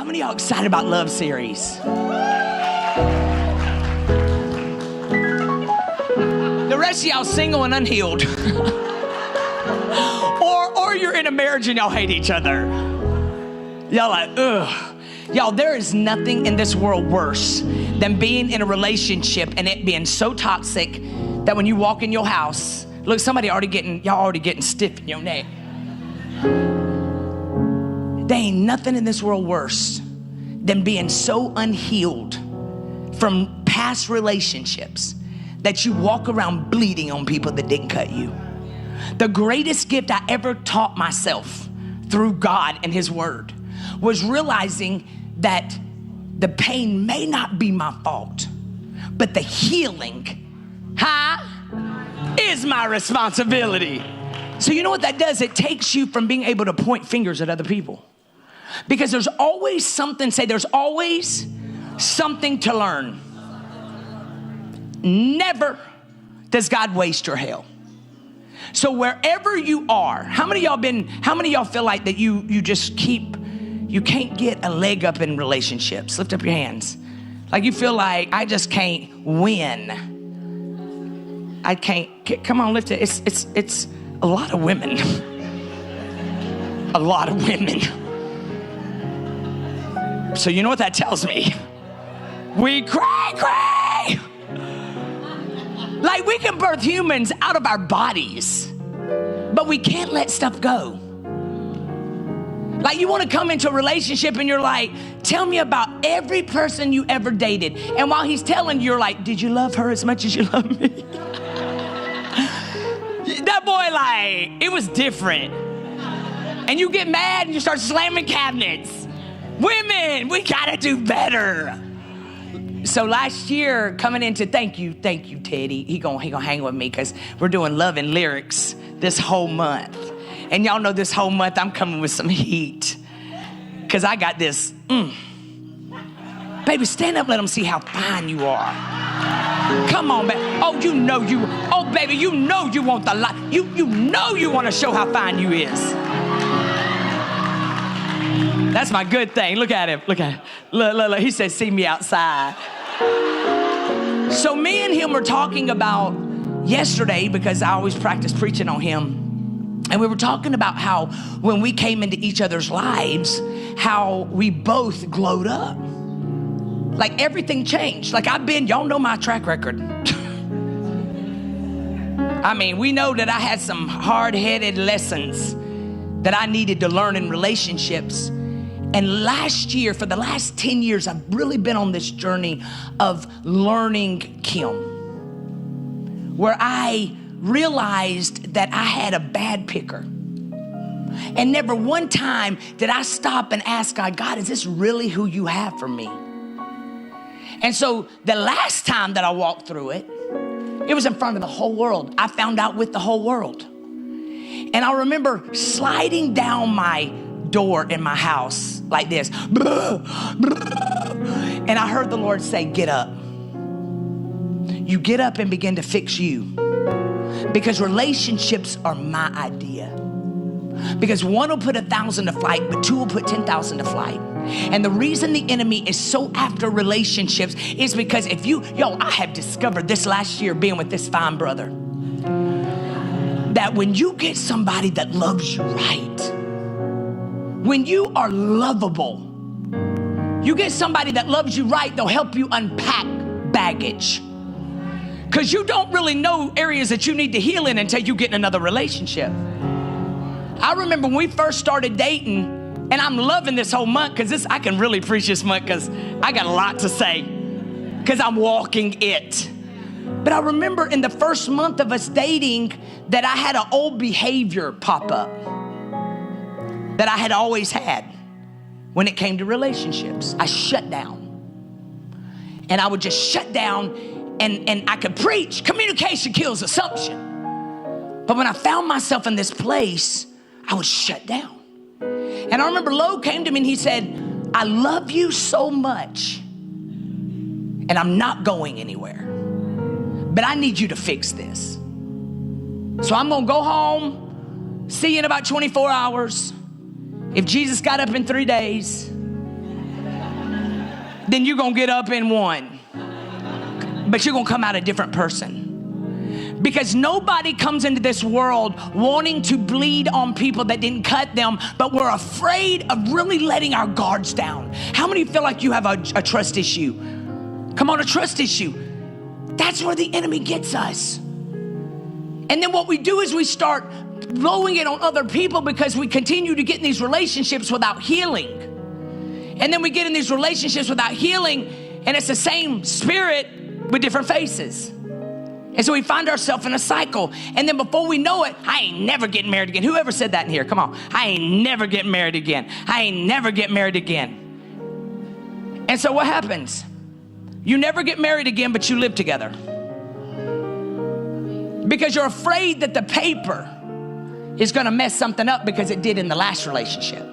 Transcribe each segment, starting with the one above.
How many of y'all excited about Love Series? The rest of y'all single and unhealed. or you're in a marriage and y'all hate each other. Y'all like, ugh. Y'all, there is nothing in this world worse than being in a relationship and it being so toxic that when you walk in your house, look, y'all already getting stiff in your neck. There ain't nothing in this world worse than being so unhealed from past relationships that you walk around bleeding on people that didn't cut you. The greatest gift I ever taught myself through God and His Word was realizing that the pain may not be my fault, but the healing, is my responsibility. So you know what that does? It takes you from being able to point fingers at other people. Because there's always something to learn. Never does God waste your hell. So wherever you are, how many of y'all feel like that you can't get a leg up in relationships? Lift up your hands. Like you feel like I just can't win. I can't, come on, lift it. It's a lot of women. A lot of women. So you know what that tells me? We cray. Like we can birth humans out of our bodies, but we can't let stuff go. Like you want to come into a relationship and you're like, tell me about every person you ever dated. And while he's telling you, you're like, did you love her as much as you love me? That boy, like, it was different. And you get mad and you start slamming cabinets. Women, we gotta do better. So last year, coming into, thank you, Teddy. He gonna hang with me because we're doing Love and Lyrics this whole month. And y'all know this whole month I'm coming with some heat. Because I got this, Baby, stand up, let them see how fine you are. Come on, baby. Baby, you know you want the light. You know you want to show how fine you is. That's my good thing. Look at him. Look. He said, see me outside. So me and him were talking about yesterday, because I always practice preaching on him. And we were talking about how when we came into each other's lives, how we both glowed up. Like everything changed. Like y'all know my track record. I mean, we know that I had some hard-headed lessons that I needed to learn in relationships. And last year, for the last 10 years, I've really been on this journey of learning Kim, where I realized that I had a bad picker. And never one time did I stop and ask God, is this really who you have for me? And so the last time that I walked through it, it was in front of the whole world. I found out with the whole world. And I remember sliding down my door in my house like this. And I heard the Lord say, get up. You get up and begin to fix you. Because relationships are my idea. Because one will put 1,000 to flight, but two will put 10,000 to flight. And the reason the enemy is so after relationships is because I have discovered this last year being with this fine brother, that when you get somebody that loves you right, when you are lovable, you get somebody that loves you right, they'll help you unpack baggage. Because you don't really know areas that you need to heal in until you get in another relationship. I remember when we first started dating, and I'm loving this whole month because I can really preach this month because I got a lot to say because I'm walking it. But I remember in the first month of us dating that I had an old behavior pop up that I had always had when it came to relationships. I shut down. And I would just shut down and I could preach. Communication kills assumption. But when I found myself in this place, I was shut down. And I remember Lo came to me and he said, I love you so much and I'm not going anywhere, but I need you to fix this. So I'm gonna go home, see you in about 24 hours. If Jesus got up in 3 days, then you're going to get up in one. But you're going to come out a different person. Because nobody comes into this world wanting to bleed on people that didn't cut them, but we're afraid of really letting our guards down. How many feel like you have a trust issue? Come on, a trust issue. That's where the enemy gets us. And then what we do is we start blowing it on other people because we continue to get in these relationships without healing. And then we get in these relationships without healing, and it's the same spirit with different faces. And so we find ourselves in a cycle. And then before we know it, I ain't never getting married again. Whoever said that in here? Come on. I ain't never getting married again. I ain't never get married again. And so what happens? You never get married again, but you live together. Because you're afraid that the paper is going to mess something up because it did in the last relationship.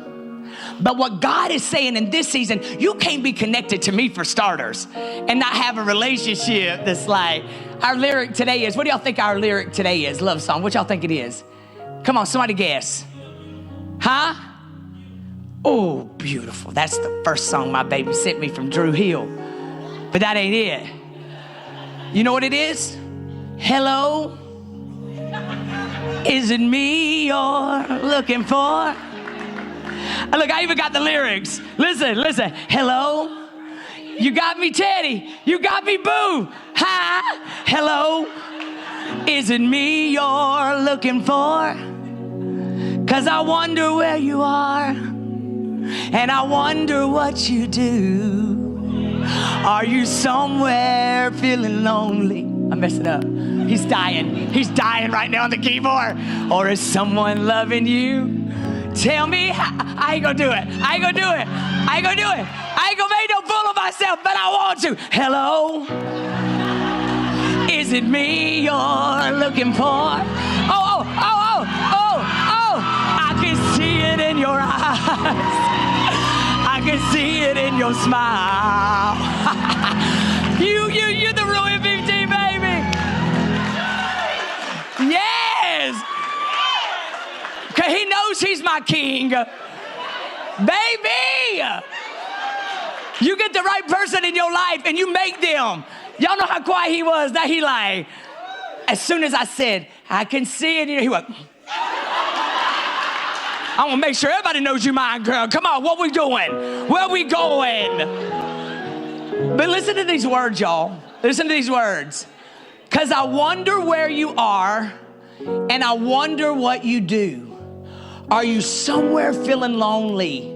But what God is saying in this season, you can't be connected to me for starters and not have a relationship that's like, our lyric today is, what do y'all think our lyric today is? Love song. What y'all think it is? Come on, somebody guess. Huh? Oh, beautiful. That's the first song my baby sent me from Drew Hill. But that ain't it. You know what it is? Hello? Is it me you're looking for? Look, I even got the lyrics. Listen. Hello? You got me, Teddy. You got me, Boo. Hi. Hello? Is it me you're looking for? 'Cause I wonder where you are. And I wonder what you do. Are you somewhere feeling lonely? I'm messing up. He's dying. He's dying right now on the keyboard. Or is someone loving you? Tell me how. I ain't gonna do it. I ain't gonna make no fool of myself, but I want to. Hello? Is it me you're looking for? Oh. I can see it in your eyes. I can see it in your smile. You're the real MVP, baby. Yes. Because he knows he's my king. Baby. You get the right person in your life and you make them. Y'all know how quiet he was. Now he like, as soon as I said, I can see it, he went, I want to make sure everybody knows you mine, girl. Come on, what we doing? Where we going? But listen to these words, y'all. Listen to these words. 'Cause I wonder where you are and I wonder what you do. Are you somewhere feeling lonely?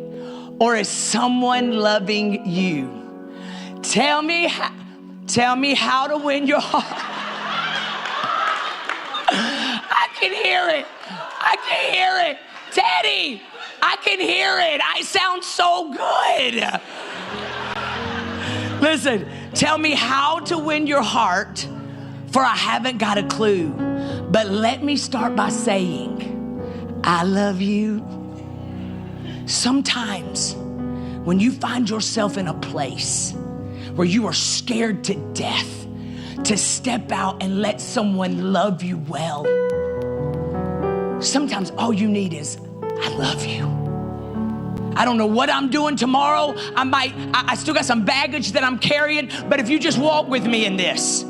Or is someone loving you? Tell me how to win your heart. I can hear it. Teddy, I can hear it. I sound so good. Listen, tell me how to win your heart, for I haven't got a clue. But let me start by saying, I love you. Sometimes when you find yourself in a place where you are scared to death to step out and let someone love you well, sometimes all you need is, I love you. I don't know what I'm doing tomorrow. I still got some baggage that I'm carrying, but if you just walk with me in this,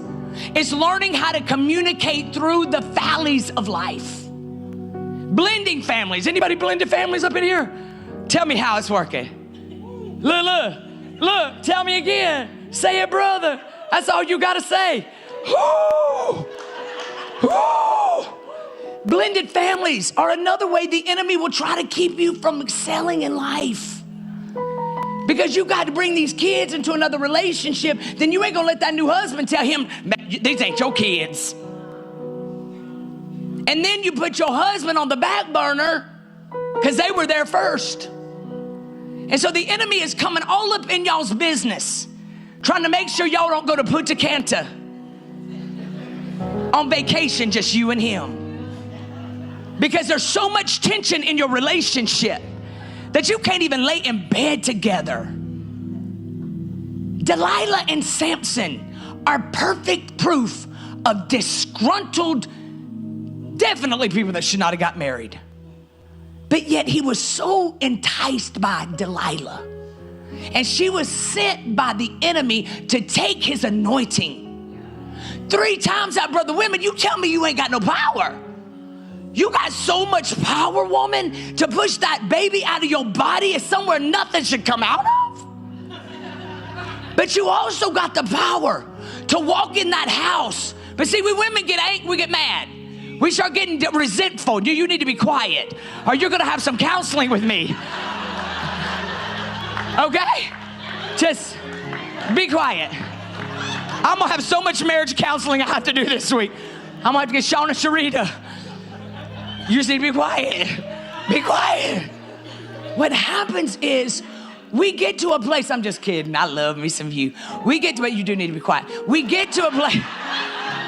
it's learning how to communicate through the valleys of life. Blending families. Anybody blended families up in here? Tell me how it's working. Look, tell me again. Say it, brother. That's all you got to say. Woo! Woo! Blended families are another way the enemy will try to keep you from excelling in life. Because you got to bring these kids into another relationship, then you ain't going to let that new husband tell him, these ain't your kids. And then you put your husband on the back burner because they were there first. And so the enemy is coming all up in y'all's business, trying to make sure y'all don't go to Punta Cana on vacation, just you and him. Because there's so much tension in your relationship that you can't even lay in bed together. Delilah and Samson are perfect proof of disgruntled, definitely people that should not have got married. But yet he was so enticed by Delilah. And she was sent by the enemy to take his anointing. 3 times out, brother, women, you tell me you ain't got no power. You got so much power, woman, to push that baby out of your body is somewhere nothing should come out of. But you also got the power to walk in that house. But see, we women get angry, we get mad. We start getting resentful. You need to be quiet, or you're gonna have some counseling with me. Okay? Just be quiet. I'm gonna have so much marriage counseling I have to do this week. I'm gonna have to get Shawn and Sharita. You just need to be quiet. Be quiet. What happens is we get to a place, I'm just kidding, I love me some of you. We get to, but you do need to be quiet. We get to a place,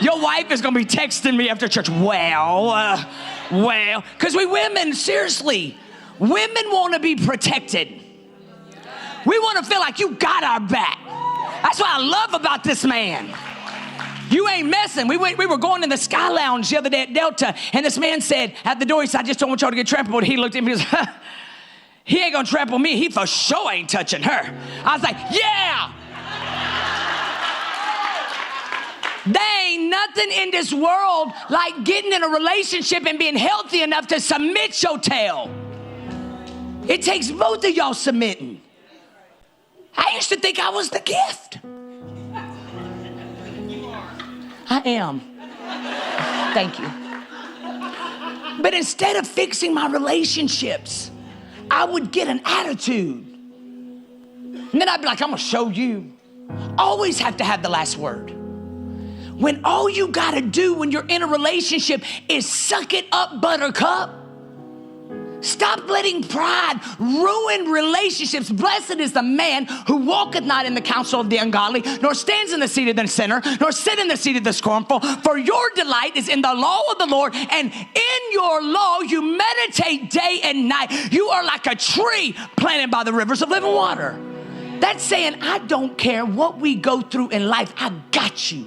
your wife is gonna be texting me after church, well, because we women, seriously, women wanna be protected. We wanna feel like you got our back. That's what I love about this man. You ain't messing. We were going in the Sky Lounge the other day at Delta, and this man said at the door, he said, I just don't want y'all to get trampled. He looked at me and he goes, he ain't gonna trample me. He for sure ain't touching her. I was like, yeah. There ain't nothing in this world like getting in a relationship and being healthy enough to submit your tail. It takes both of y'all submitting. I used to think I was the gift. I am. Thank you. But instead of fixing my relationships, I would get an attitude. And then I'd be like, I'm gonna show you. Always have to have the last word. When all you gotta do when you're in a relationship is suck it up, buttercup. Stop letting pride ruin relationships. Blessed is the man who walketh not in the counsel of the ungodly, nor stands in the seat of the sinner, nor sit in the seat of the scornful. For your delight is in the law of the Lord, and in your law you meditate day and night. You are like a tree planted by the rivers of living water. That's saying, I don't care what we go through in life, I got you.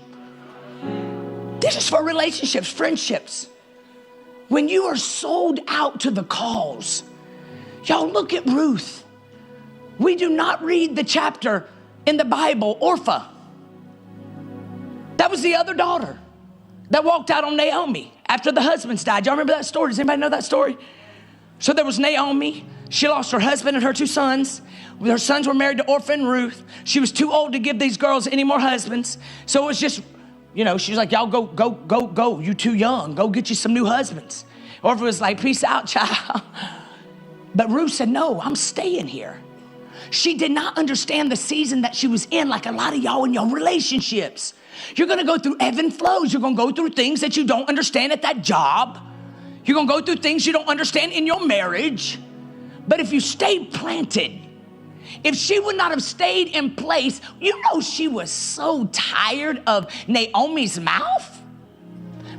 This is for relationships, friendships. When you are sold out to the cause, y'all look at Ruth. We do not read the chapter in the Bible, Orpah. That was the other daughter that walked out on Naomi after the husbands died. Y'all remember that story? Does anybody know that story? So there was Naomi. She lost her husband and her 2 sons. Her sons were married to Orpah and Ruth. She was too old to give these girls any more husbands. So it was just, you know, she was like, y'all go. You too young. Go get you some new husbands. Orpah was like, peace out, child. But Ruth said, no, I'm staying here. She did not understand the season that she was in, like a lot of y'all in your relationships. You're going to go through ebb and flows. You're going to go through things that you don't understand at that job. You're going to go through things you don't understand in your marriage. But if you stay planted, if she would not have stayed in place, you know she was so tired of Naomi's mouth.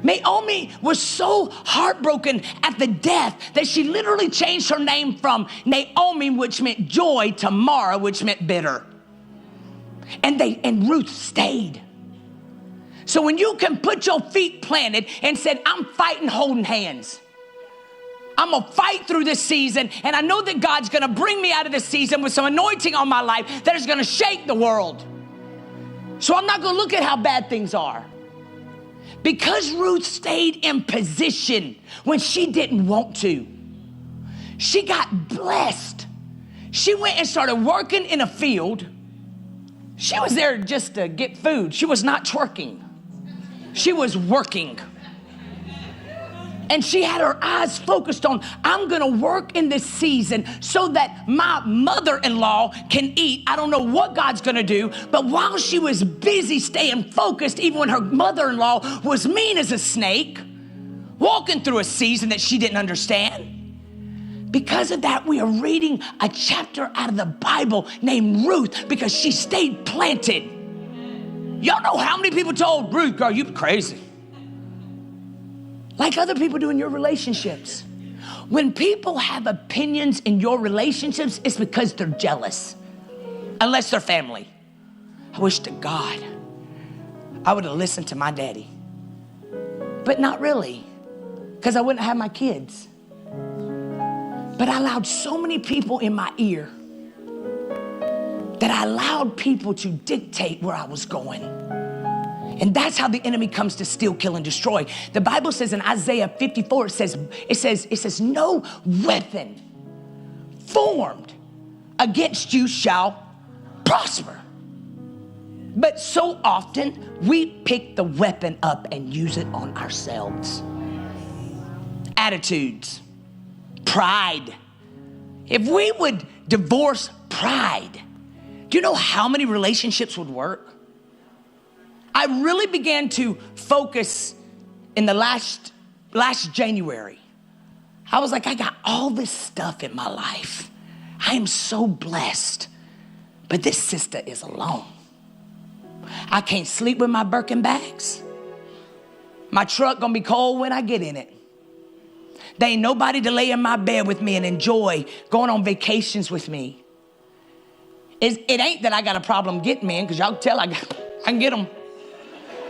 Naomi was so heartbroken at the death that she literally changed her name from Naomi, which meant joy, to Mara, which meant bitter. And Ruth stayed. So when you can put your feet planted and said, I'm fighting holding hands. I'm gonna fight through this season, and I know that God's gonna bring me out of this season with some anointing on my life that is gonna shake the world. So I'm not gonna look at how bad things are. Because Ruth stayed in position when she didn't want to, she got blessed. She went and started working in a field. She was there just to get food. She was not twerking. She was working. And she had her eyes focused on, I'm gonna work in this season so that my mother-in-law can eat. I don't know what God's gonna do, but while she was busy staying focused, even when her mother-in-law was mean as a snake, walking through a season that she didn't understand, because of that, we are reading a chapter out of the Bible named Ruth, because she stayed planted. Y'all know how many people told Ruth, girl, you crazy. Like other people do in your relationships. When people have opinions in your relationships, it's because they're jealous, unless they're family. I wish to God I would have listened to my daddy, but not really, because I wouldn't have my kids. But I allowed so many people in my ear that I allowed people to dictate where I was going. And that's how the enemy comes to steal, kill, and destroy. The Bible says in Isaiah 54, it says, no weapon formed against you shall prosper. But so often we pick the weapon up and use it on ourselves. Attitudes, pride. If we would divorce pride, do you know how many relationships would work? I really began to focus in the last January. I was like, I got all this stuff in my life. I am so blessed, but this sister is alone. I can't sleep with my Birkin bags. My truck gonna be cold when I get in it. There ain't nobody to lay in my bed with me and enjoy going on vacations with me. It ain't that I got a problem getting men, because y'all can tell I can get them.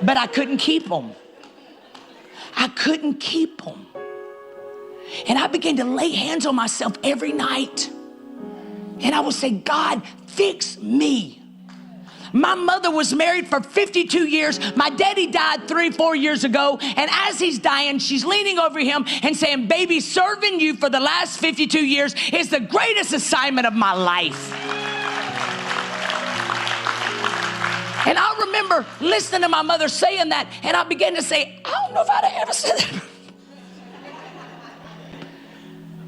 But I couldn't keep them. I couldn't keep them. And I began to lay hands on myself every night. And I would say, God, fix me. My mother was married for 52 years. My daddy died 3-4 years ago. And as he's dying, she's leaning over him and saying, baby, serving you for the last 52 years is the greatest assignment of my life. And I remember listening to my mother saying that, and I began to say, I don't know if I'd have ever said that.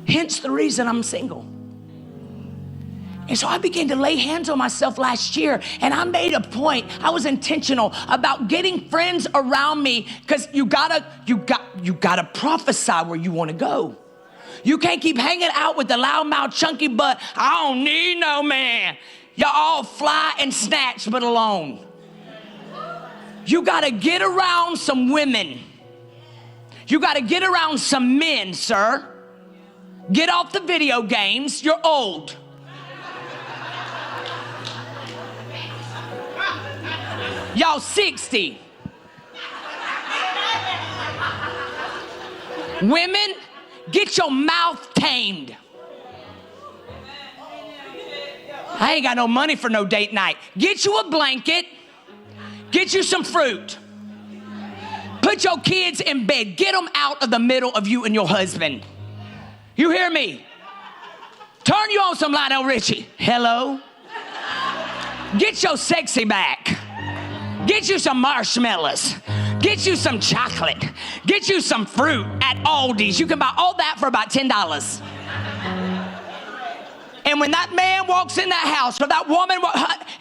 Hence the reason I'm single. And so I began to lay hands on myself last year, and I made a point. I was intentional about getting friends around me, because you gotta prophesy where you want to go. You can't keep hanging out with the loudmouth, chunky butt. I don't need no man. Y'all all fly and snatch, but alone. You got to get around some women. You got to get around some men, sir. Get off the video games. You're old. Y'all 60. Women, get your mouth tamed. I ain't got no money for no date night. Get you a blanket. Get you some fruit. Put your kids in bed. Get them out of the middle of you and your husband. You hear me? Turn you on some Lionel Richie. Hello? Get your sexy back. Get you some marshmallows. Get you some chocolate. Get you some fruit at Aldi's. You can buy all that for about $10. And when that man walks in that house, or that woman,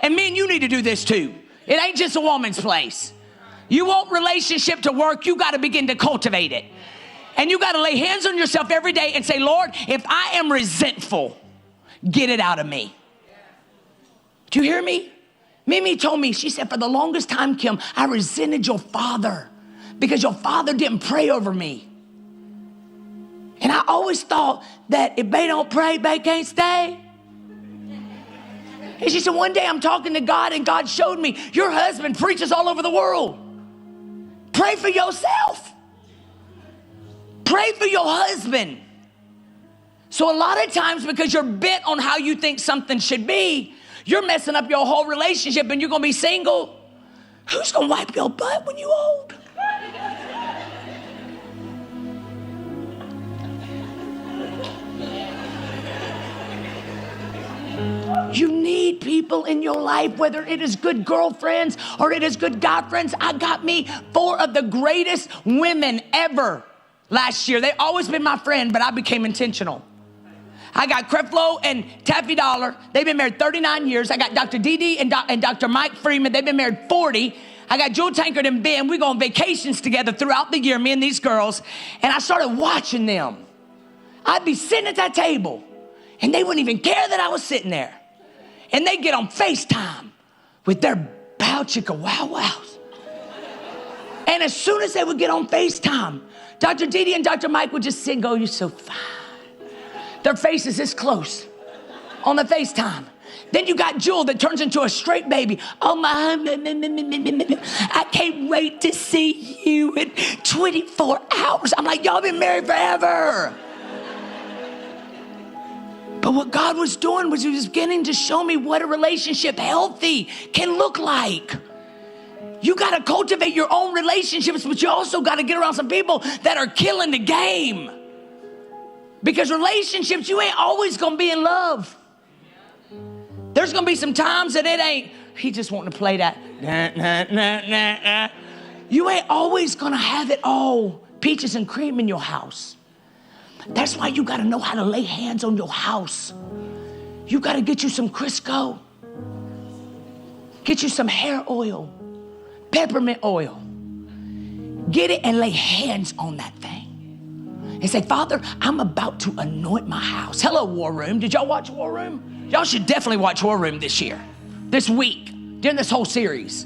and me and you need to do this too. It ain't just a woman's place. You want relationship to work, you got to begin to cultivate it. And you got to lay hands on yourself every day and say, Lord, if I am resentful, get it out of me. Do you hear me? Mimi told me, she said, for the longest time, Kim, I resented your father because your father didn't pray over me. And I always thought that if they don't pray, they can't stay. And she said, one day I'm talking to God, and God showed me, your husband preaches all over the world. Pray for yourself. Pray for your husband. So a lot of times, because you're bent on how you think something should be, you're messing up your whole relationship, and you're going to be single. Who's going to wipe your butt when you old? You need people in your life, whether it is good girlfriends or it is good guy friends. I got me 4 of the greatest women ever last year. They've always been my friend, but I became intentional. I got Creflo and Taffy Dollar. They've been married 39 years. I got Dr. Dee and Dr. Mike Freeman. They've been married 40. I got Jewel Tankard and Ben. We go on vacations together throughout the year, me and these girls. And I started watching them. I'd be sitting at that table, and they wouldn't even care that I was sitting there. And they'd get on FaceTime with their bow chicka wow wows. And as soon as they would get on FaceTime, Dr. Dee and Dr. Mike would just sit and go, you're so fine. Their faces this close on the FaceTime. Then you got Jewel that turns into a straight baby. Oh my, I can't wait to see you in 24 hours. I'm like, y'all been married forever. But what God was doing was he was beginning to show me what a relationship healthy can look like. You got to cultivate your own relationships, but you also got to get around some people that are killing the game. Because relationships, you ain't always going to be in love. There's going to be some times that it ain't, he just wanting to play that. You ain't always going to have it all peaches and cream in your house. That's why you got to know how to lay hands on your house. You got to get you some Crisco. Get you some hair oil, peppermint oil. Get it and lay hands on that thing. And say, Father, I'm about to anoint my house. Hello, War Room. Did y'all watch War Room? Y'all should definitely watch War Room this year, this week, during this whole series.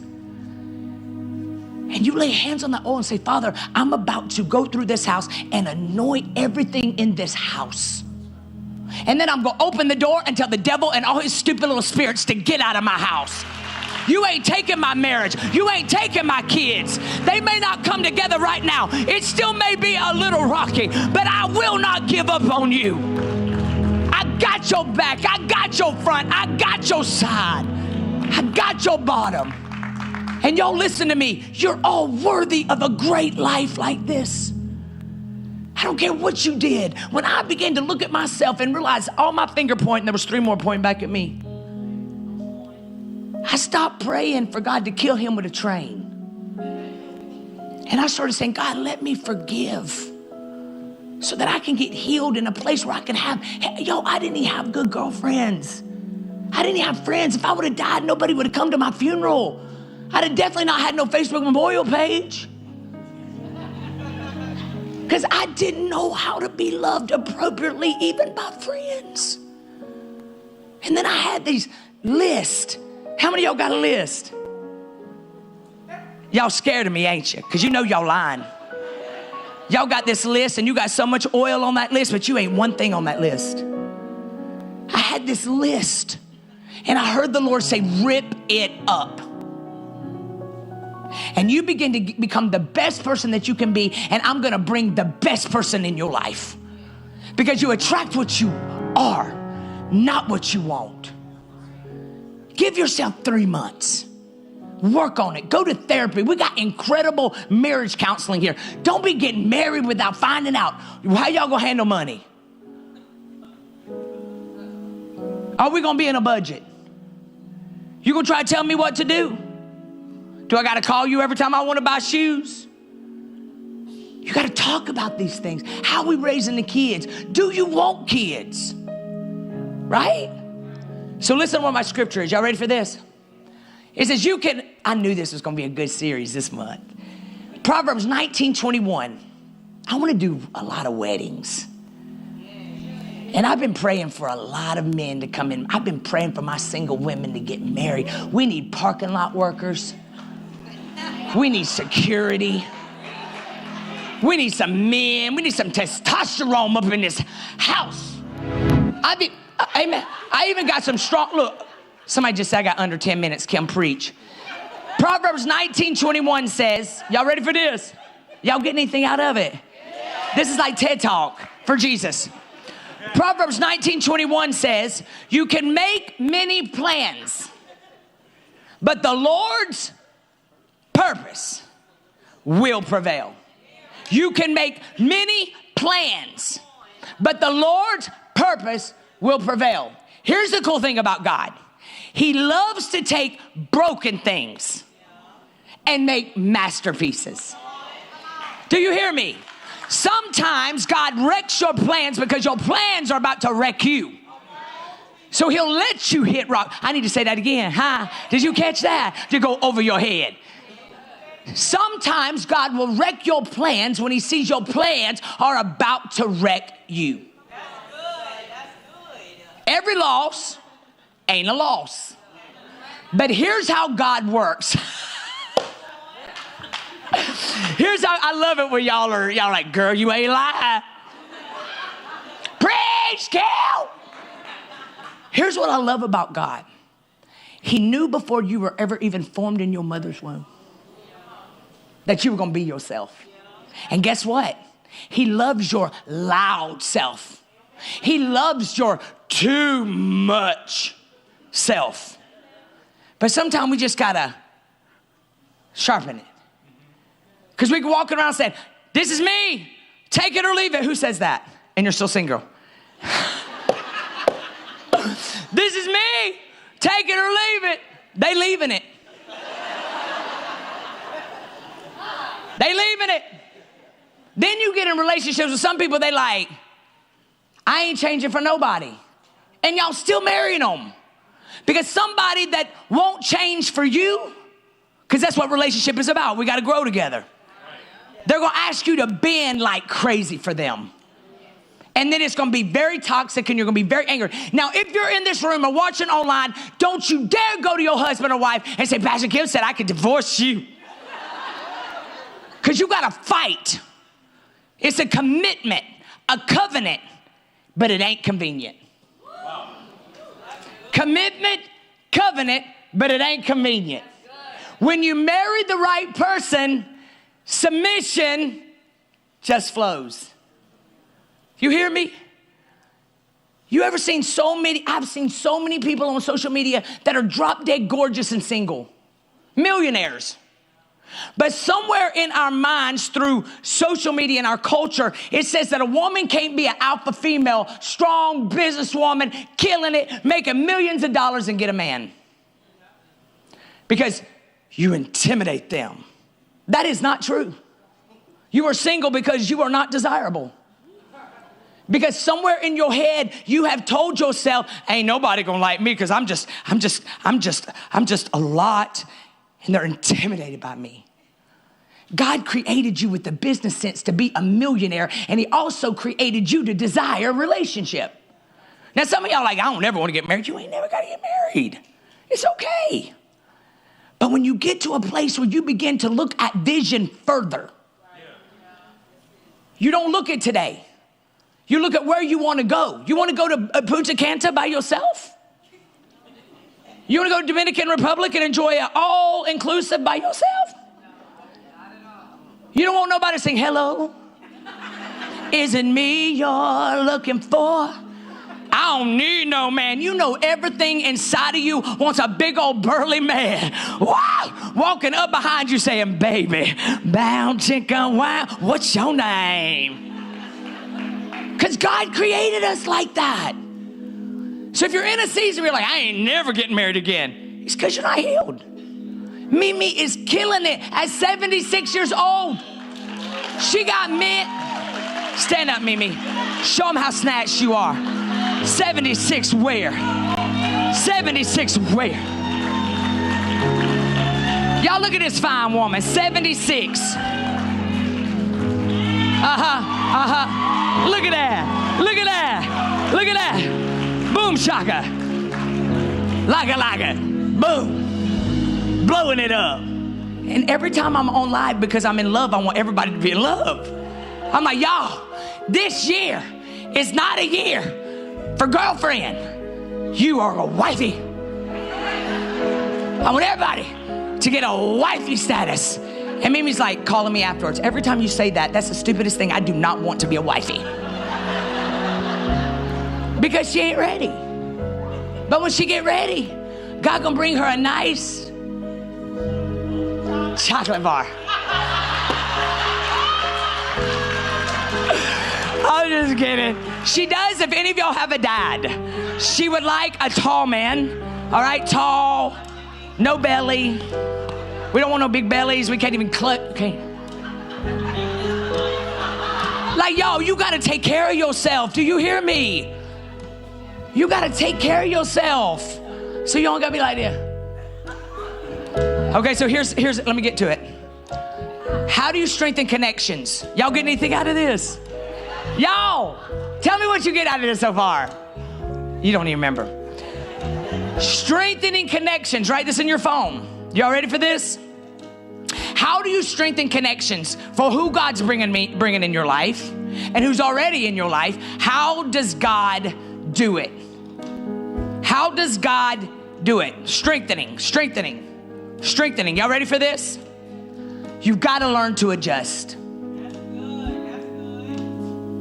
And you lay hands on that oil and say, Father, I'm about to go through this house and anoint everything in this house. And then I'm going to open the door and tell the devil and all his stupid little spirits to get out of my house. You ain't taking my marriage. You ain't taking my kids. They may not come together right now. It still may be a little rocky, but I will not give up on you. I got your back. I got your front. I got your side. I got your bottom. And y'all listen to me. You're all worthy of a great life like this. I don't care what you did. When I began to look at myself and realize all my finger pointing, there was 3 more pointing back at me. I stopped praying for God to kill him with a train. And I started saying, God, let me forgive so that I can get healed in a place where I can have, I didn't even have good girlfriends. I didn't even have friends. If I would have died, nobody would have come to my funeral. I'd have definitely not had no Facebook memorial page. Because I didn't know how to be loved appropriately, even by friends. And then I had these lists. How many of y'all got a list? Y'all scared of me, ain't you? Because you know y'all lying. Y'all got this list and you got so much oil on that list, but you ain't one thing on that list. I had this list and I heard the Lord say, rip it up. And you begin to become the best person that you can be, and I'm going to bring the best person in your life. Because you attract what you are, not what you want. Give yourself 3 months. Work on it. Go to therapy. We got incredible marriage counseling here. Don't be getting married without finding out how y'all gonna handle money. Are we gonna be in a budget? You gonna try to tell me what to do? Do I gotta call you every time I wanna buy shoes? You gotta talk about these things. How are we raising the kids? Do you want kids? Right? So listen to what my scripture is. Y'all ready for this? It says I knew this was going to be a good series this month. Proverbs 19:21. I want to do a lot of weddings. And I've been praying for a lot of men to come in. I've been praying for my single women to get married. We need parking lot workers. We need security. We need some men. We need some testosterone up in this house. Amen. I even got some strong, look, somebody just said I got under 10 minutes, Kim, preach. Proverbs 19:21 says, y'all ready for this? Y'all get anything out of it? This is like TED Talk for Jesus. Proverbs 19:21 says, you can make many plans, but the Lord's purpose will prevail. You can make many plans, but the Lord's purpose will prevail. Here's the cool thing about God. He loves to take broken things and make masterpieces. Do you hear me? Sometimes God wrecks your plans because your plans are about to wreck you. So he'll let you hit rock. I need to say that again. Huh? Did you catch that? To go over your head. Sometimes God will wreck your plans when he sees your plans are about to wreck you. Every loss ain't a loss. But here's how God works. Here's how I love it when y'all like, girl, you ain't lying. Preach, Cal. Here's what I love about God. He knew before you were ever even formed in your mother's womb that you were going to be yourself. And guess what? He loves your loud self. He loves your too much self. But sometimes we just gotta sharpen it. Because we can walk around saying, this is me, take it or leave it. Who says that? And you're still single. This is me, take it or leave it. They leaving it. They leaving it. Then you get in relationships with some people, they like, I ain't changing for nobody. And y'all still marrying them. Because somebody that won't change for you, because that's what relationship is about. We got to grow together. They're going to ask you to bend like crazy for them. And then it's going to be very toxic and you're going to be very angry. Now, if you're in this room or watching online, don't you dare go to your husband or wife and say, Pastor Kim said I could divorce you. Because you got to fight. It's a commitment, a covenant, but it ain't convenient. Commitment, covenant, but it ain't convenient. When you marry the right person, submission just flows. You hear me? You ever seen I've seen so many people on social media that are drop dead gorgeous and single. Millionaires. But somewhere in our minds through social media and our culture, it says that a woman can't be an alpha female, strong businesswoman, killing it, making millions of dollars and get a man. Because you intimidate them. That is not true. You are single because you are not desirable. Because somewhere in your head, you have told yourself, ain't nobody gonna like me because I'm just a lot, and they're intimidated by me. God created you with the business sense to be a millionaire, and he also created you to desire a relationship. Now, some of y'all are like, I don't ever want to get married. You ain't never got to get married. It's okay. But when you get to a place where you begin to look at vision further, you don't look at today. You look at where you want to go. You want to go to Punta Cana by yourself? You want to go to Dominican Republic and enjoy it all-inclusive by yourself? You don't want nobody to sing, hello, is it me you're looking for? I don't need no man. You know everything inside of you wants a big old burly man. Wow, walking up behind you saying, baby, bound chicken, wow, what's your name? Because God created us like that. So if you're in a season where you're like, I ain't never getting married again, it's because you're not healed. Mimi is killing it at 76 years old. She got mint. Stand up, Mimi. Show them how snatched you are. 76 where? 76 where? Y'all look at this fine woman, 76. Look at that. Look at that. Look at that. Boom shaka. Like boom. Blowing it up. And every time I'm on live, because I'm in love, I want everybody to be in love. I'm like, y'all, this year is not a year for girlfriend. You are a wifey. I want everybody to get a wifey status. And Mimi's like calling me afterwards. Every time you say that, that's the stupidest thing. I do not want to be a wifey. Because she ain't ready. But when she get ready, God gonna bring her a nice chocolate bar. I'm just kidding. She does, if any of y'all have a dad, she would like a tall man. All right, tall, no belly. We don't want no big bellies. We can't even okay. Like, yo, you got to take care of yourself. Do you hear me? You got to take care of yourself. So you don't got to be like this. Okay, so here's, let me get to it. How do you strengthen connections? Y'all get anything out of this? Y'all, tell me what you get out of this so far. You don't even remember. Strengthening connections. Write this in your phone. Y'all ready for this? How do you strengthen connections for who God's bringing in your life and who's already in your life? How does God do it? How does God do it? Strengthening. Y'all ready for this? You've got to learn to adjust.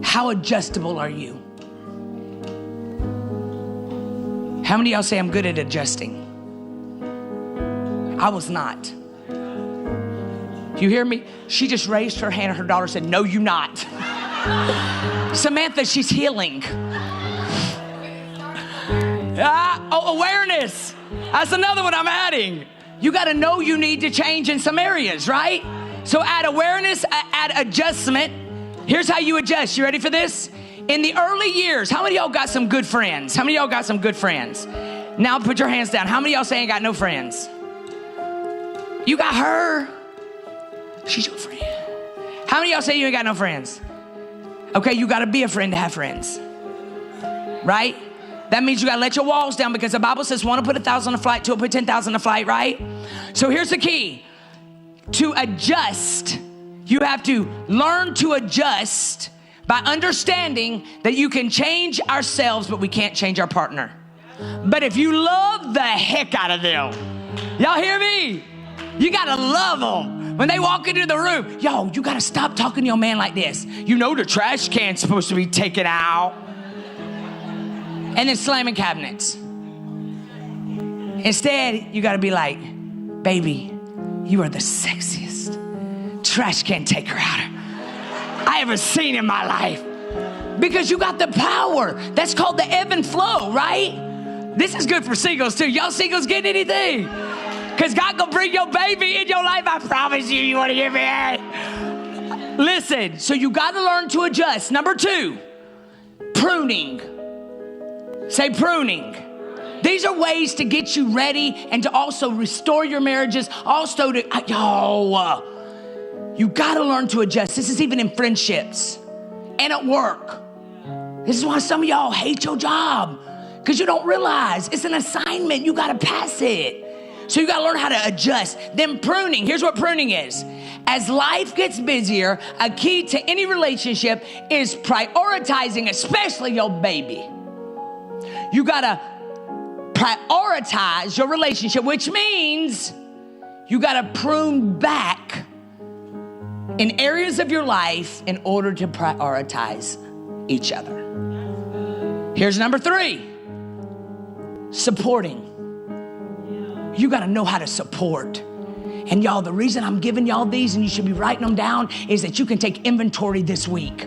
How adjustable are you? How many of y'all say I'm good at adjusting? I was not. You hear me? She just raised her hand and her daughter said, no, you not. Samantha, she's healing. Awareness. That's another one I'm adding. You got to know you need to change in some areas, right? So add awareness, add adjustment. Here's how you adjust. You ready for this? In the early years, how many of y'all got some good friends? How many of y'all got some good friends? Now put your hands down. How many of y'all say ain't got no friends? You got her. She's your friend. How many of y'all say you ain't got no friends? Okay, you got to be a friend to have friends, right? That means you got to let your walls down, because the Bible says one will put 1,000 on a flight, two will put 10,000 on a flight, right? So here's the key. To adjust, you have to learn to adjust by understanding that you can change ourselves, but we can't change our partner. But if you love the heck out of them, y'all hear me? You got to love them. When they walk into the room, yo, you got to stop talking to your man like this. You know the trash can's supposed to be taken out. And then slamming cabinets. Instead, you got to be like, baby, you are the sexiest trash can taker out I ever seen in my life. Because you got the power. That's called the ebb and flow, right? This is good for singles too. Y'all singles getting anything? Because God gonna bring your baby in your life. I promise you. You want to hear me? Listen, so you got to learn to adjust. Number 2, pruning. Say pruning. These are ways to get you ready and to also restore your marriages. Also to, you got to learn to adjust. This is even in friendships and at work. This is why some of y'all hate your job, because you don't realize it's an assignment. You got to pass it. So you got to learn how to adjust. Then pruning. Here's what pruning is. As life gets busier, a key to any relationship is prioritizing, especially your baby. You got to prioritize your relationship, which means you got to prune back in areas of your life in order to prioritize each other. Here's number 3, supporting. You got to know how to support. And y'all, the reason I'm giving y'all these, and you should be writing them down, is that you can take inventory this week.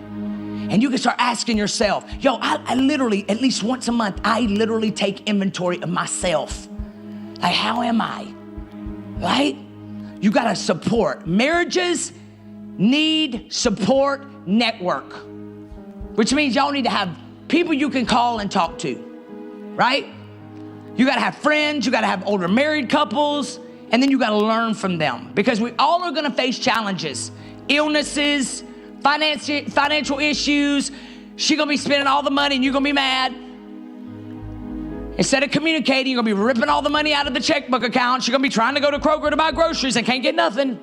And you can start asking yourself, yo, I literally, at least once a month, I literally take inventory of myself. Like, how am I? Right? You got to support. Marriages need support network, which means y'all need to have people you can call and talk to, right? You got to have friends. You got to have older married couples. And then you got to learn from them, because we all are going to face challenges, illnesses, financial issues. She's going to be spending all the money and you're going to be mad. Instead of communicating, you're going to be ripping all the money out of the checkbook account. She's going to be trying to go to Kroger to buy groceries and can't get nothing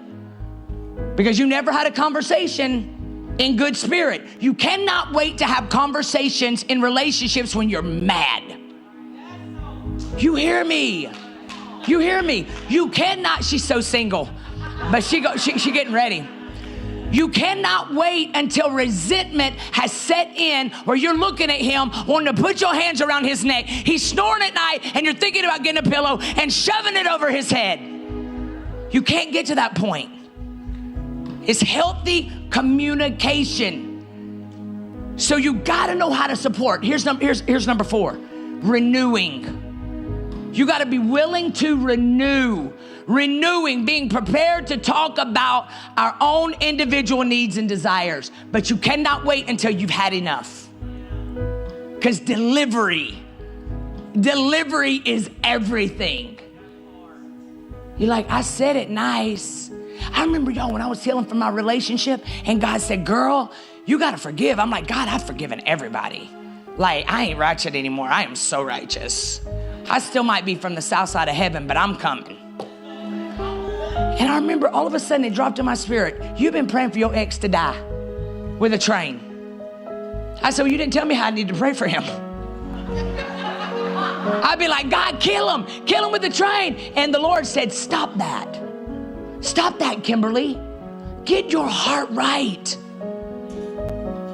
because you never had a conversation in good spirit. You cannot wait to have conversations in relationships when you're mad. You hear me? You hear me? You cannot. She's so single, but she getting ready. You cannot wait until resentment has set in where you're looking at him, wanting to put your hands around his neck. He's snoring at night and you're thinking about getting a pillow and shoving it over his head. You can't get to that point. It's healthy communication. So you got to know how to support. Here's number 4, renewing. You got to be willing to renew. Renewing, being prepared to talk about our own individual needs and desires. But you cannot wait until you've had enough. Because delivery is everything. You're like, I said it nice. I remember, y'all, when I was healing from my relationship and God said, girl, you got to forgive. I'm like, God, I've forgiven everybody. Like, I ain't ratchet anymore. I am so righteous. I still might be from the south side of heaven, but I'm coming. And I remember all of a sudden it dropped in my spirit. You've been praying for your ex to die with a train. I said, well, you didn't tell me how I need to pray for him. I'd be like, God, kill him with the train. And the Lord said, stop that, Kimberly. Get your heart right.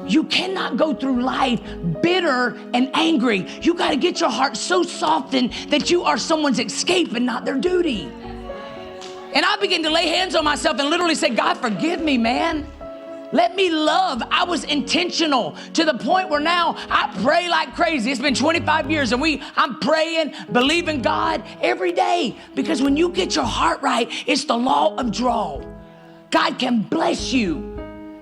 You cannot go through life bitter and angry. You got to get your heart so softened that you are someone's escape and not their duty. And I began to lay hands on myself and literally say, God, forgive me, man. Let me love. I was intentional to the point where now I pray like crazy. It's been 25 years and I'm praying, believing God every day. Because when you get your heart right, it's the law of draw. God can bless you,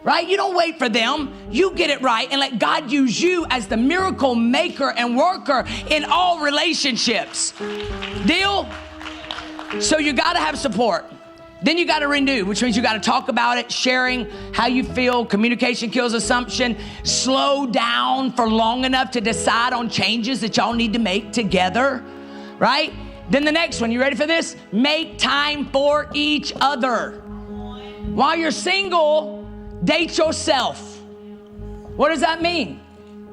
right? You don't wait for them. You get it right and let God use you as the miracle maker and worker in all relationships. Deal? So you got to have support. Then you got to renew, which means you got to talk about it, sharing how you feel. Communication kills assumption. Slow down for long enough to decide on changes that y'all need to make together, right? Then the next one, you ready for this? Make time for each other. While you're single, date yourself. What does that mean?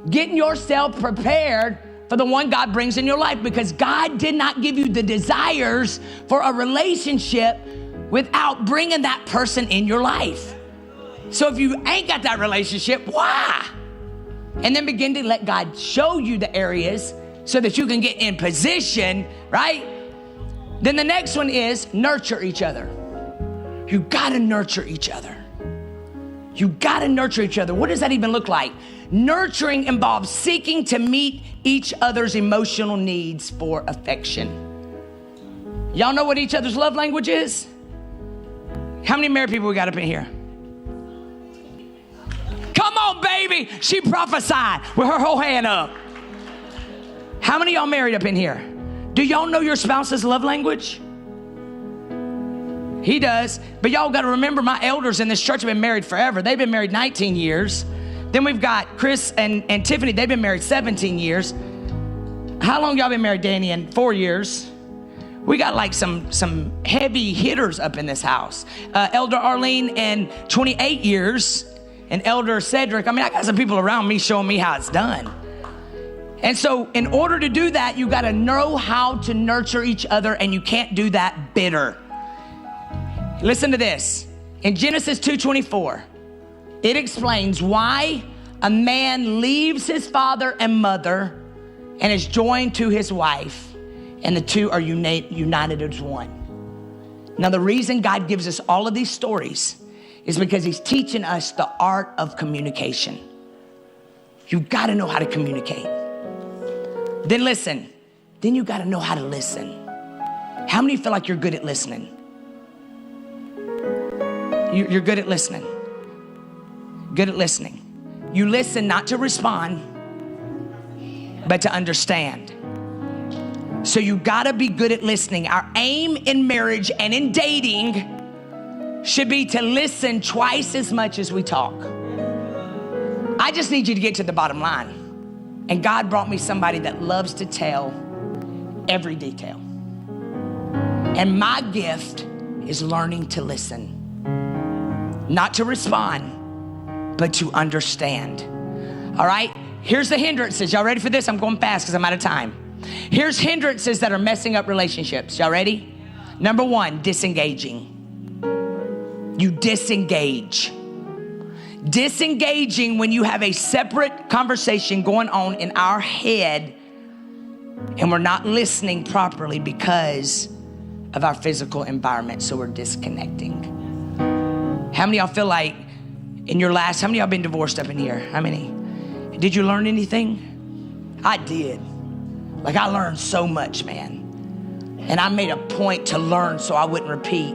Getting yourself prepared for the one God brings in your life, because God did not give you the desires for a relationship without bringing that person in your life. So if you ain't got that relationship, why? And then begin to let God show you the areas so that you can get in position, right? Then the next one is nurture each other. You gotta nurture each other. You gotta nurture each other. What does that even look like? Nurturing involves seeking to meet each other's emotional needs for affection. Y'all know what each other's love language is? How many married people we got up in here? Come on, baby. She prophesied with her whole hand up. How many of y'all married up in here? Do y'all know your spouse's love language? He does. But y'all got to remember, my elders in this church have been married forever. They've been married 19 years. Then we've got Chris and Tiffany. They've been married 17 years. How long y'all been married, Danny? And 4 years. We got like some heavy hitters up in this house. Elder Arlene and 28 years. And Elder Cedric. I mean, I got some people around me showing me how it's done. And so in order to do that, you got to know how to nurture each other, and you can't do that bitter. Listen to this. In Genesis 2:24, it explains why a man leaves his father and mother and is joined to his wife, and the two are united as one. Now, the reason God gives us all of these stories is because he's teaching us the art of communication. You got to know how to communicate. Then listen. Then you got to know how to listen. How many feel like you're good at listening? You're good at listening. Good at listening. You listen not to respond, but to understand. So you gotta be good at listening. Our aim in marriage and in dating should be to listen twice as much as we talk. I just need you to get to the bottom line. And God brought me somebody that loves to tell every detail. And my gift is learning to listen. Not to respond, but to understand. All right? Here's the hindrances. Y'all ready for this? I'm going fast because I'm out of time. Here's hindrances that are messing up relationships. Y'all ready? Number one, disengaging. You disengage. Disengaging when you have a separate conversation going on in our head and we're not listening properly because of our physical environment, so we're disconnecting. How many of y'all feel like how many of y'all been divorced up in here? How many? Did you learn anything? I did. Like, I learned so much, man. And I made a point to learn so I wouldn't repeat.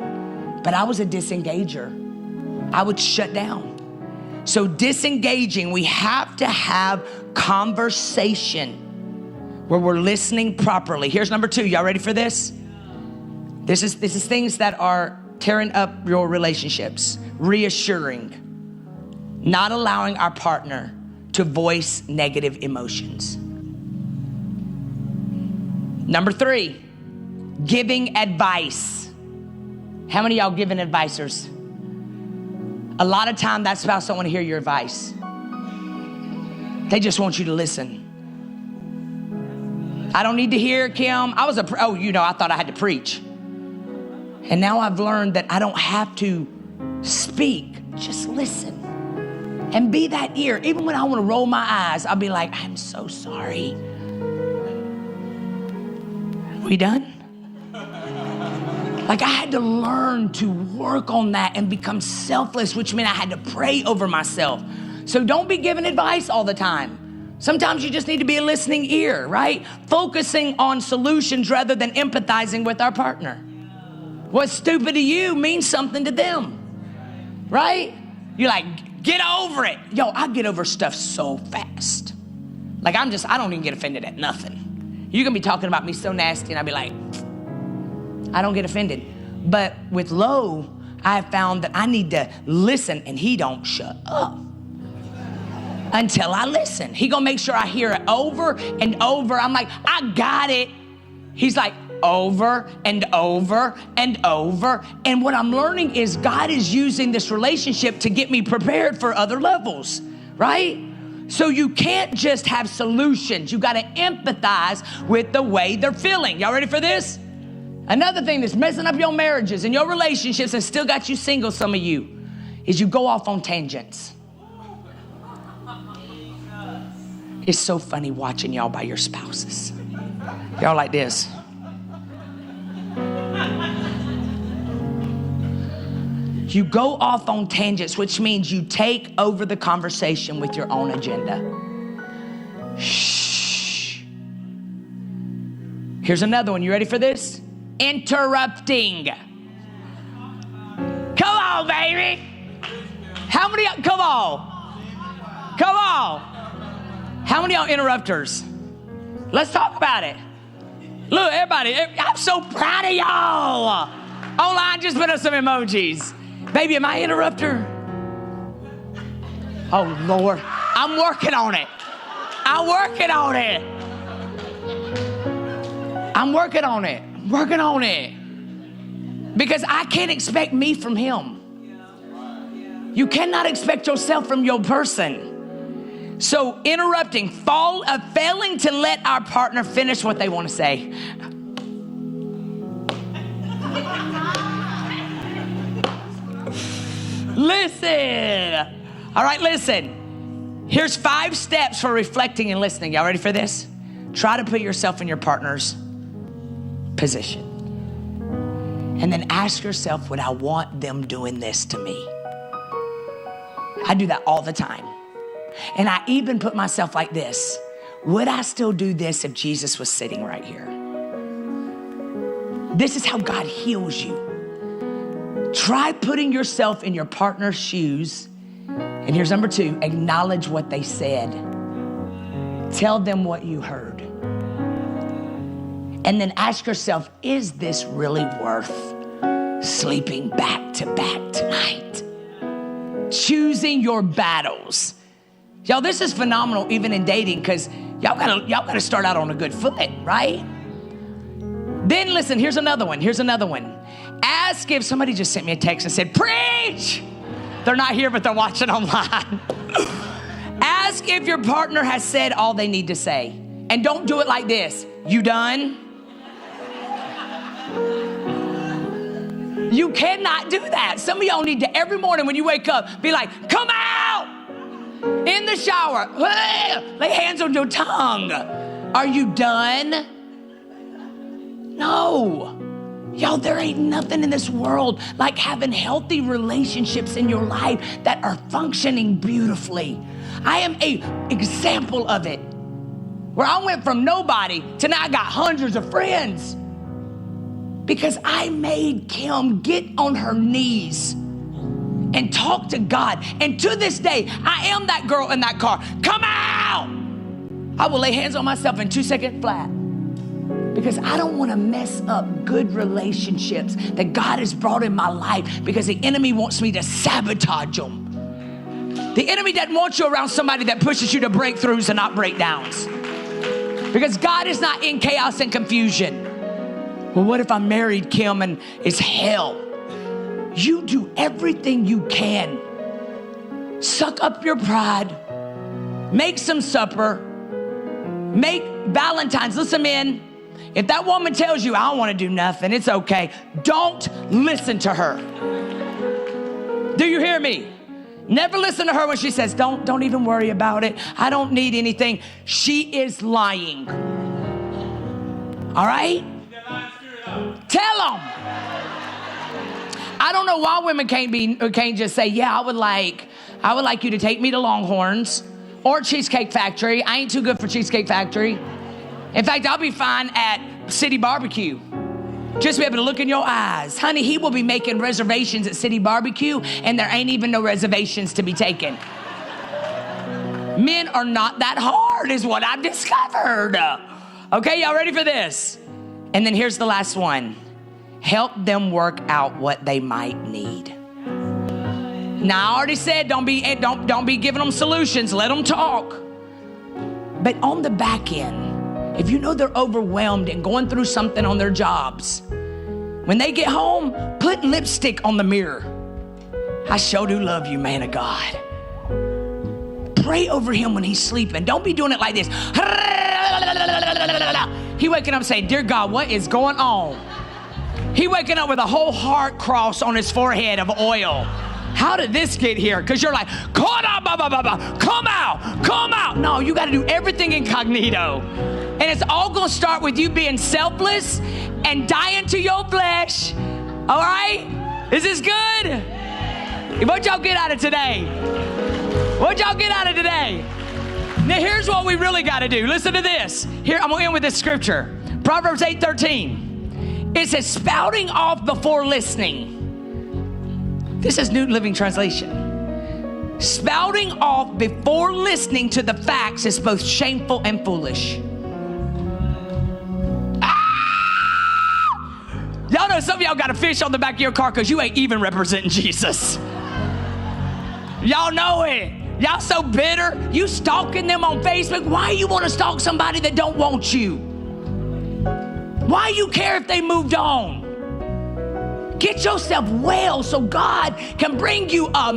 But I was a disengager. I would shut down. So disengaging, we have to have conversation where we're listening properly. Here's number two. Y'all ready for this? This is things that are tearing up your relationships. Reassuring. Not allowing our partner to voice negative emotions. Number three, giving advice. How many of y'all giving advisors? A lot of time that spouse don't want to hear your advice. They just want you to listen. I don't need to hear, Kim. I thought I had to preach. And now I've learned that I don't have to speak, just listen. And be that ear. Even when I want to roll my eyes, I'll be like, I'm so sorry. We done? Like I had to learn to work on that and become selfless, which meant I had to pray over myself. So don't be giving advice all the time. Sometimes you just need to be a listening ear, right? Focusing on solutions rather than empathizing with our partner. What's stupid to you means something to them, right? You're like, get over it. Yo, I get over stuff so fast. Like I don't even get offended at nothing. You can be talking about me so nasty and I'll be like, I don't get offended. But with Lo, I have found that I need to listen and he don't shut up until I listen. He gonna make sure I hear it over and over. I'm like, I got it. He's like, over and over and over. And what I'm learning is God is using this relationship to get me prepared for other levels, right? So you can't just have solutions. You gotta empathize with the way they're feeling. Y'all ready for this? Another thing that's messing up your marriages and your relationships and still got you single, some of you, is you go off on tangents. It's so funny watching y'all by your spouses. Y'all like this. You go off on tangents, which means you take over the conversation with your own agenda. Shh. Here's another one. You ready for this? Interrupting. Come on, baby. How many, come on. Come on. How many of y'all interrupters? Let's talk about it. Look, everybody, I'm so proud of y'all. Online, just put up some emojis. Baby, am I an interrupter? Oh, Lord. I'm working on it. I'm working on it. I'm working on it. Working on it. Because I can't expect me from him. You cannot expect yourself from your person. So interrupting, failing to let our partner finish what they want to say. Listen. All right, listen. Here's 5 steps for reflecting and listening. Y'all ready for this? Try to put yourself in your partner's position. And then ask yourself, would I want them doing this to me? I do that all the time. And I even put myself like this. Would I still do this if Jesus was sitting right here? This is how God heals you. Try putting yourself in your partner's shoes. And here's number 2, acknowledge what they said. Tell them what you heard. And then ask yourself, is this really worth sleeping back to back tonight? Choosing your battles. Y'all, this is phenomenal even in dating because y'all gotta start out on a good foot, right? Then listen, here's another one. Ask if somebody just sent me a text and said, preach! They're not here, but they're watching online. Ask if your partner has said all they need to say. And don't do it like this. You done? You cannot do that. Some of y'all need to, every morning when you wake up, be like, come out! In the shower, lay hands on your tongue. Are you done? No. Y'all, there ain't nothing in this world like having healthy relationships in your life that are functioning beautifully. I am an example of it. Where I went from nobody to now I got hundreds of friends. Because I made Kim get on her knees and talk to God. And to this day, I am that girl in that car. Come out! I will lay hands on myself in 2 seconds flat. Because I don't want to mess up good relationships that God has brought in my life because the enemy wants me to sabotage them. The enemy doesn't want you around somebody that pushes you to breakthroughs and not breakdowns. Because God is not in chaos and confusion. Well, what if I married Kim and it's hell? You do everything you can. Suck up your pride. Make some supper. Make Valentine's. Listen, men. If that woman tells you, I don't want to do nothing, it's okay. Don't listen to her. Do you hear me? Never listen to her when she says, don't even worry about it. I don't need anything. She is lying. All right? Tell them. I don't know why women can't just say, yeah, I would like you to take me to Longhorns or Cheesecake Factory. I ain't too good for Cheesecake Factory. In fact, I'll be fine at City Barbecue. Just be able to look in your eyes. Honey, he will be making reservations at City Barbecue, and there ain't even no reservations to be taken. Men are not that hard, is what I've discovered. Okay, y'all ready for this? And then here's the last one. Help them work out what they might need. Now, I already said don't be giving them solutions. Let them talk. But on the back end, if you know they're overwhelmed and going through something on their jobs, when they get home, put lipstick on the mirror. I sure do love you, man of God. Pray over him when he's sleeping. Don't be doing it like this. He waking up saying, dear God, what is going on? He waking up with a whole heart cross on his forehead of oil. How did this get here? Because you're like, come out. No, you got to do everything incognito. And it's all going to start with you being selfless and dying to your flesh. All right? Is this good? What y'all get out of today? Now, here's what we really got to do. Listen to this. Here, I'm going to end with this scripture. Proverbs 8:13. It says, spouting off before listening. This is New Living Translation. Spouting off before listening to the facts is both shameful and foolish. Y'all know some of y'all got a fish on the back of your car because you ain't even representing Jesus. Y'all know it. Y'all so bitter. You stalking them on Facebook. Why you want to stalk somebody that don't want you? Why you care if they moved on? Get yourself well so God can bring you a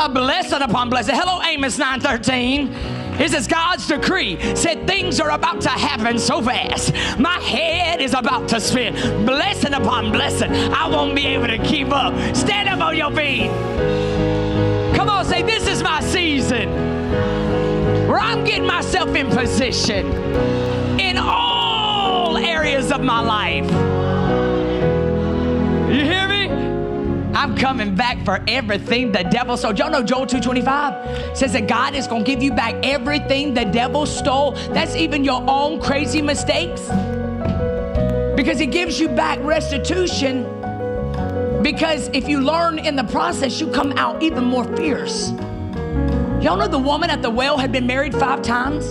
blessing upon blessing. Hello, Amos 9:13. It says, God's decree said things are about to happen so fast. My head is about to spin. Blessing upon blessing. I won't be able to keep up. Stand up on your feet. Come on, say, this is my season where I'm getting myself in position in all areas of my life. You hear me? I'm coming back for everything the devil stole. Y'all know Joel 2:25 says that God is going to give you back everything the devil stole. That's even your own crazy mistakes. Because he gives you back restitution. Because if you learn in the process, you come out even more fierce. Y'all know the woman at the well had been married 5 times?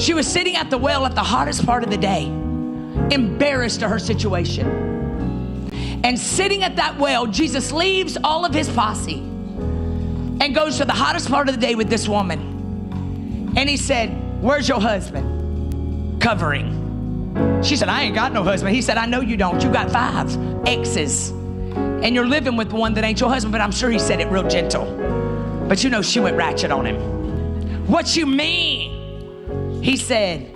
She was sitting at the well at the hottest part of the day, embarrassed of her situation. And sitting at that well, Jesus leaves all of his posse and goes to the hottest part of the day with this woman. And he said, where's your husband? Covering. She said, I ain't got no husband. He said, I know you don't. You got 5 exes. And you're living with one that ain't your husband. But I'm sure he said it real gentle. But you know, she went ratchet on him. What you mean? He said,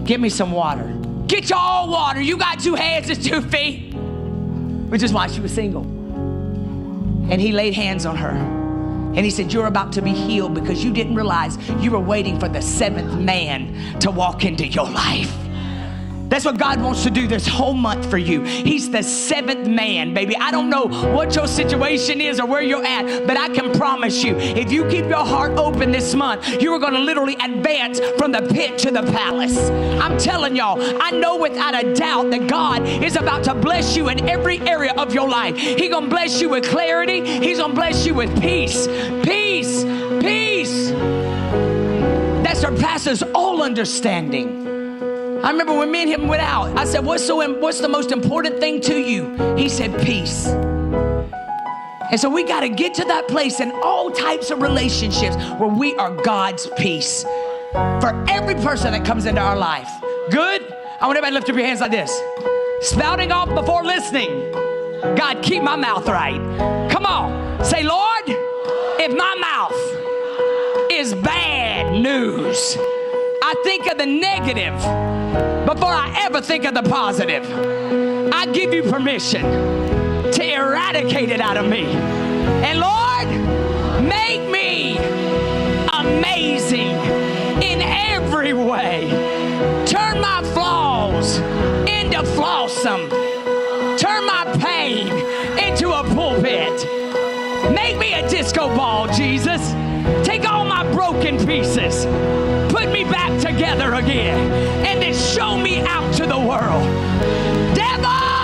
give me some water. Get your own water. You got 2 hands and 2 feet. Which is why she was single. And he laid hands on her. And he said, you're about to be healed because you didn't realize you were waiting for the 7th man to walk into your life. That's what God wants to do this whole month for you. He's the 7th man, baby. I don't know what your situation is or where you're at, but I can promise you, if you keep your heart open this month, you are going to literally advance from the pit to the palace. I'm telling y'all, I know without a doubt that God is about to bless you in every area of your life. He's going to bless you with clarity. He's going to bless you with peace. Peace. Peace. That surpasses all understanding. I remember when me and him went out, I said, what's the most important thing to you? He said, peace. And so we got to get to that place in all types of relationships where we are God's peace for every person that comes into our life. Good? I want everybody to lift up your hands like this. Spouting off before listening. God, keep my mouth right. Come on. Say, Lord, if my mouth is bad news, I think of the negative before I ever think of the positive. I give you permission to eradicate it out of me. And Lord, make me amazing in every way. Turn my flaws into flawsome. Turn my pain into a pulpit. Make me a disco ball, Jesus. Take all my broken pieces. Put me back together again. And then show me out to the world. Devil!